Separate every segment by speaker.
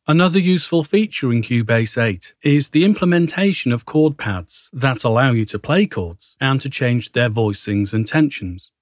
Speaker 1: Another useful feature in Cubase 8 is the implementation of chord pads that allow you to play chords and to change their voicings and tensions.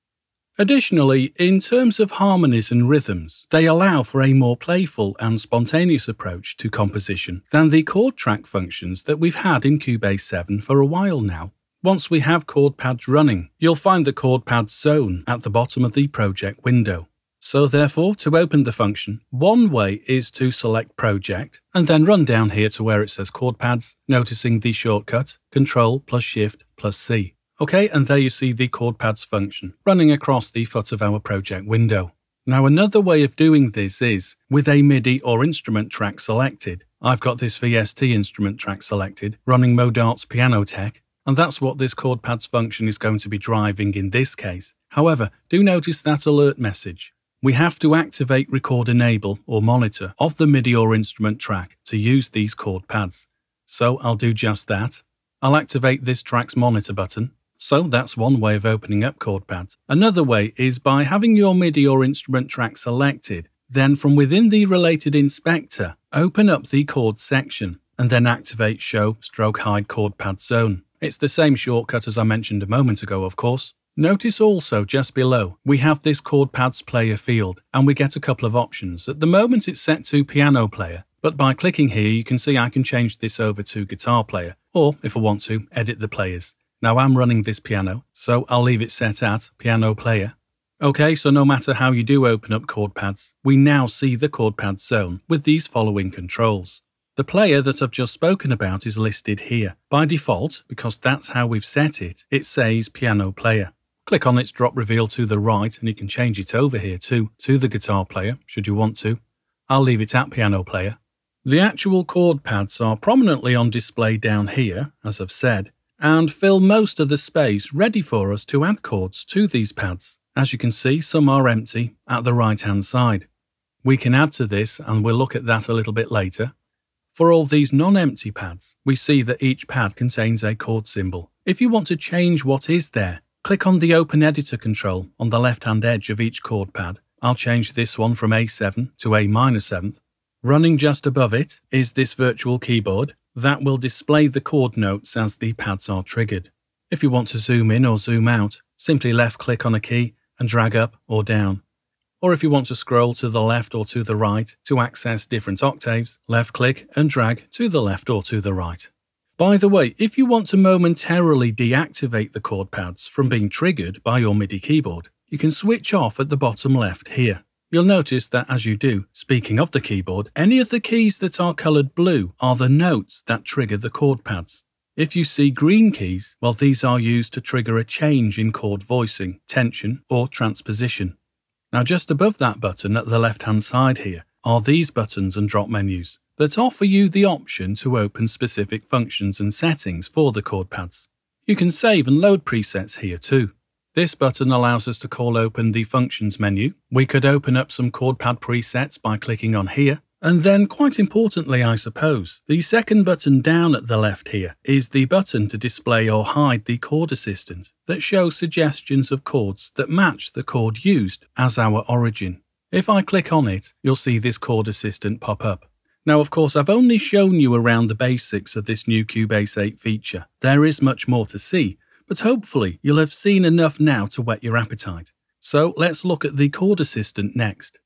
Speaker 1: Additionally, in terms of harmonies and rhythms, they allow for a more playful and spontaneous approach to composition than the chord track functions that we've had in Cubase 7 for a while now. Once we have chord pads running, you'll find the chord pads zone at the bottom of the project window. So therefore, to open the function, one way is to select Project and then run down here to where it says Chord Pads, noticing the shortcut Ctrl plus Shift plus C. Okay, and there you see the Chord Pads function running across the foot of our project window. Now another way of doing this is with a MIDI or instrument track selected. I've got this VST instrument track selected, running Modart's Piano Tech, and that's what this Chord Pads function is going to be driving in this case. However, do notice that alert message. We have to activate Record Enable or Monitor of the MIDI or instrument track to use these chord pads. So I'll do just that. I'll activate this track's monitor button. So that's one way of opening up chord pads. Another way is by having your MIDI or instrument track selected, then from within the related inspector, open up the chord section and then activate Show/Hide Chord Pad Zone. It's the same shortcut as I mentioned a moment ago, of course. Notice also just below we have this chord pads player field and we get a couple of options. At the moment it's set to piano player, but by clicking here you can see I can change this over to guitar player, or if I want to, edit the players. Now I'm running this piano, so I'll leave it set at piano player. Okay, so no matter how you do open up chord pads, we now see the chord pad zone with these following controls. The player that I've just spoken about is listed here. By default, because that's how we've set it, it says piano player. Click on its drop reveal to the right and you can change it over here too, to the guitar player, should you want to. I'll leave it at piano player. The actual chord pads are prominently on display down here, as I've said, and fill most of the space ready for us to add chords to these pads. As you can see, some are empty at the right hand side. We can add to this and we'll look at that a little bit later. For all these non-empty pads, we see that each pad contains a chord symbol. If you want to change what is there, click on the Open Editor control on the left-hand edge of each chord pad. I'll change this one from A7 to A minor 7th. Running just above it is this virtual keyboard that will display the chord notes as the pads are triggered. If you want to zoom in or zoom out, simply left-click on a key and drag up or down. Or if you want to scroll to the left or to the right to access different octaves, left-click and drag to the left or to the right. By the way, if you want to momentarily deactivate the chord pads from being triggered by your MIDI keyboard, you can switch off at the bottom left here. You'll notice that as you do, speaking of the keyboard, any of the keys that are coloured blue are the notes that trigger the chord pads. If you see green keys, well, these are used to trigger a change in chord voicing, tension, or transposition. Now just above that button at the left-hand side here are these buttons and drop menus that offer you the option to open specific functions and settings for the chord pads. You can save and load presets here too. This button allows us to call open the functions menu. We could open up some chord pad presets by clicking on here. And then, quite importantly I suppose, the second button down at the left here is the button to display or hide the chord assistant that shows suggestions of chords that match the chord used as our origin. If I click on it, you'll see this chord assistant pop up. Now of course I've only shown you around the basics of this new Cubase 8 feature. There is much more to see, but hopefully you'll have seen enough now to whet your appetite. So let's look at the chord assistant next.